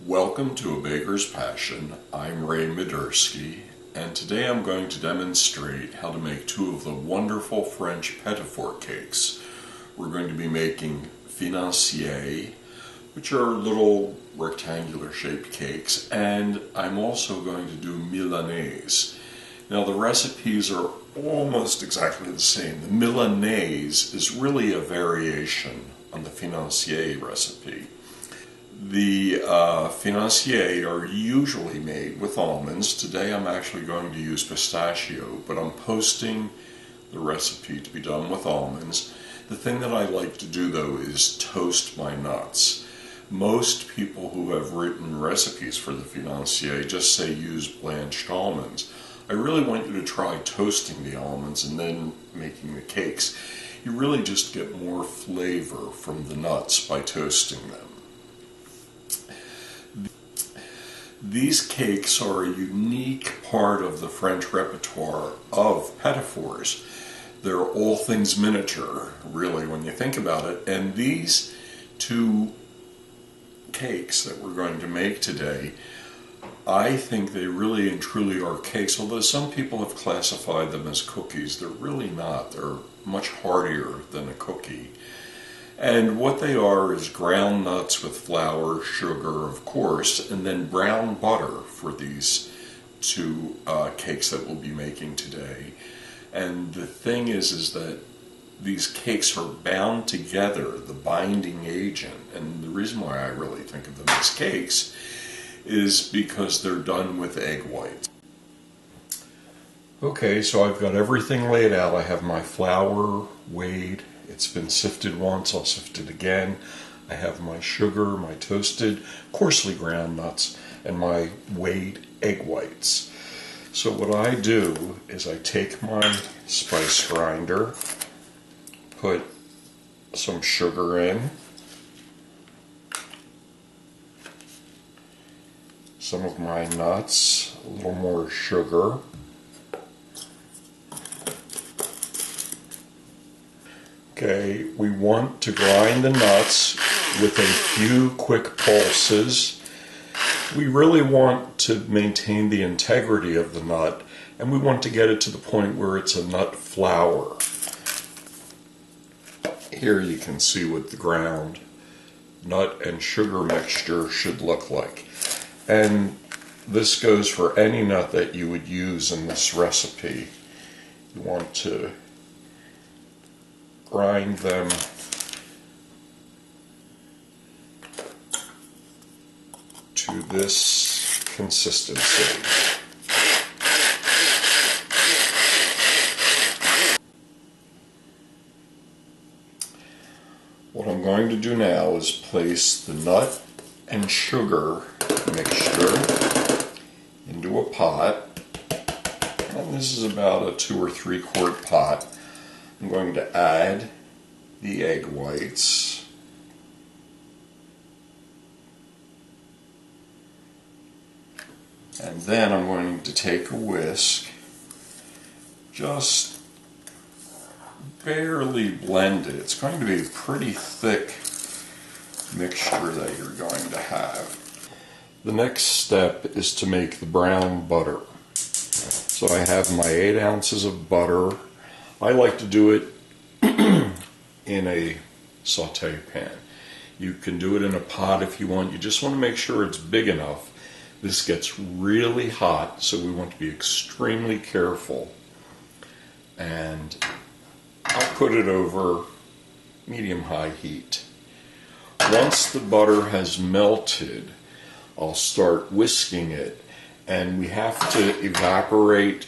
Welcome to A Baker's Passion. I'm Ray Midursky, and today I'm going to demonstrate how to make two of the wonderful French petit cakes. We're going to be making Financier, which are little rectangular shaped cakes, and I'm also going to do Millanaise. Now the recipes are almost exactly the same. The Millanaise is really a variation on the Financier recipe. The Financier are usually made with almonds. Today I'm actually going to use pistachio, but I'm posting the recipe to be done with almonds. The thing that I like to do though is toast my nuts. Most people who have written recipes for the Financier just say use blanched almonds. I really want you to try toasting the almonds and then making the cakes. You really just get more flavor from the nuts by toasting them. These cakes are a unique part of the French repertoire of petit-fours. They're all things miniature, really, when you think about it. And these two cakes that we're going to make today, I think they really and truly are cakes, although some people have classified them as cookies. They're really not. They're much hardier than a cookie. And what they are is ground nuts with flour, sugar, of course, and then brown butter for these two cakes that we'll be making today. And the thing is that these cakes are bound together, the binding agent. And the reason why I really think of them as cakes is because they're done with egg whites. Okay, so I've got everything laid out. I have my flour weighed. It's been sifted once, I'll sift it again. I have my sugar, my toasted, coarsely ground nuts, and my weighed egg whites. So what I do is I take my spice grinder, put some sugar in, some of my nuts, a little more sugar, okay, we want to grind the nuts with a few quick pulses. We really want to maintain the integrity of the nut, and we want to get it to the point where it's a nut flour. Here you can see what the ground nut and sugar mixture should look like. And this goes for any nut that you would use in this recipe. You want to grind them to this consistency. What I'm going to do now is place the nut and sugar mixture into a pot, and this is about a 2 or 3 quart pot. I'm going to add the egg whites, and then I'm going to take a whisk, just barely blend it. It's going to be a pretty thick mixture that you're going to have. The next step is to make the brown butter. So I have my 8 ounces of butter. I like to do it in a saute pan. You can do it in a pot if you want. You just want to make sure it's big enough. This gets really hot, so we want to be extremely careful. And I'll put it over medium-high heat. Once the butter has melted, I'll start whisking it, and we have to evaporate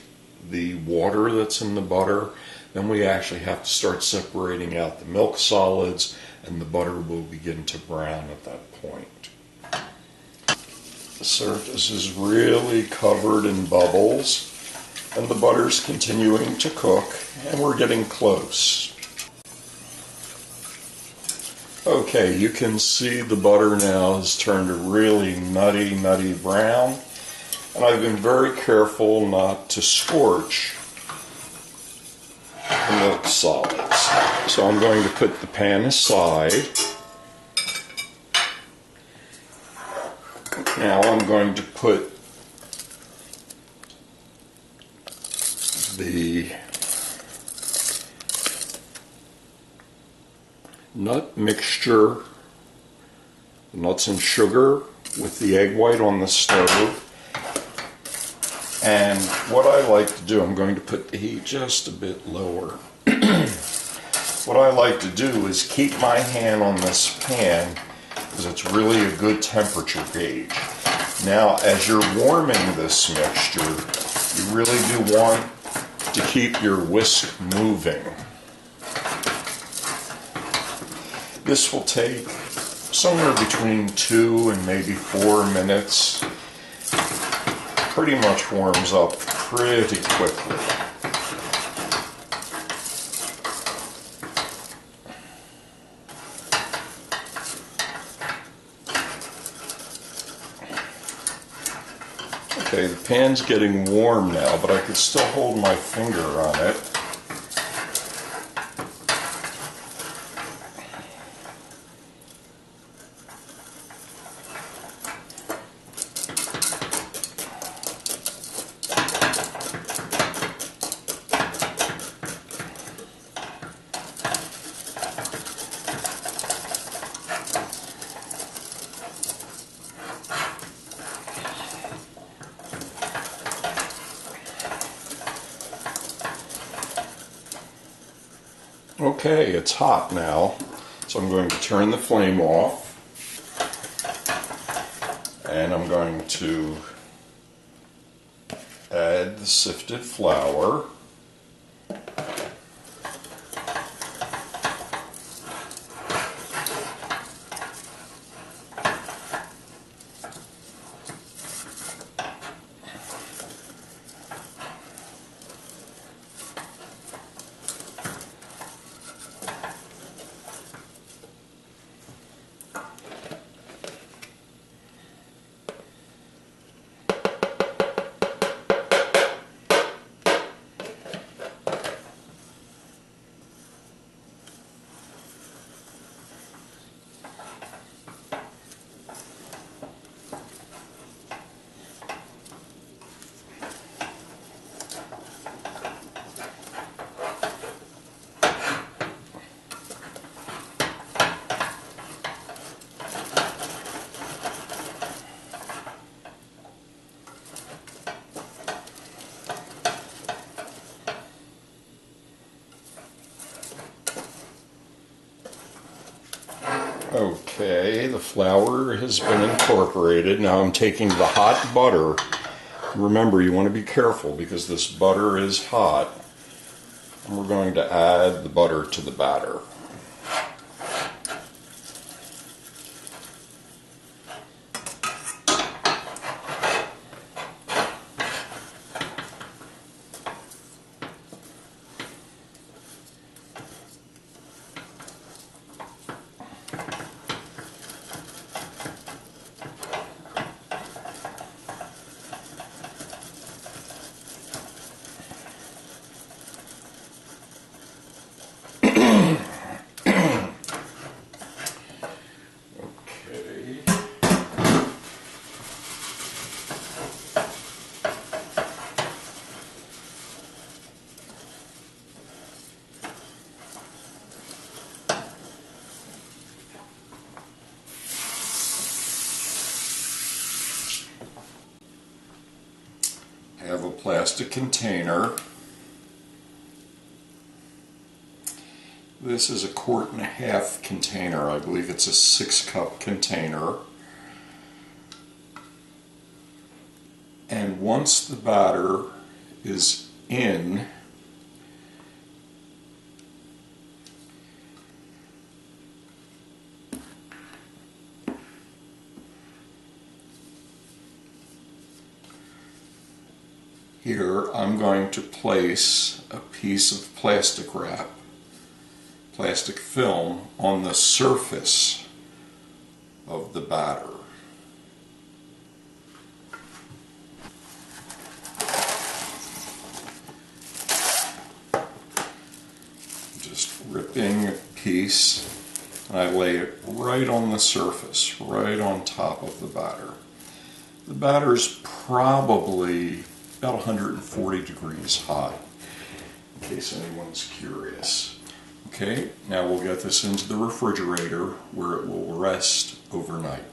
the water that's in the butter. Then we actually have to start separating out the milk solids, and the butter will begin to brown at that point. The surface is really covered in bubbles, and the butter's continuing to cook, and we're getting close. Okay, you can see the butter now has turned a really nutty brown, and I've been very careful not to scorch the milk solids. So I'm going to put the pan aside Now I'm going to put the nut mixture, nuts and sugar with the egg white on the stove. And what I like to do, I'm going to put the heat just a bit lower. What I like to do is keep my hand on this pan because it's really a good temperature gauge. Now, as you're warming this mixture, you really do want to keep your whisk moving. This will take somewhere between 2 and maybe 4 minutes. Pretty much warms up pretty quickly. Okay, the pan's getting warm now, but I could still hold my finger on it. Okay, it's hot now, so I'm going to turn the flame off, and I'm going to add the sifted flour. Okay, the flour has been incorporated. Now I'm taking the hot butter. Remember, you want to be careful because this butter is hot. And we're going to add the butter to the batter. I have a plastic container. This is a 1.5 quart container. I believe it's a 6-cup container. And once the batter is in, here I'm going to place a piece of plastic wrap, plastic film, on the surface of the batter. Just ripping a piece, and I lay it right on the surface, right on top of the batter. The batter's probably about 140 degrees hot, in case anyone's curious. Okay, now we'll get this into the refrigerator where it will rest overnight.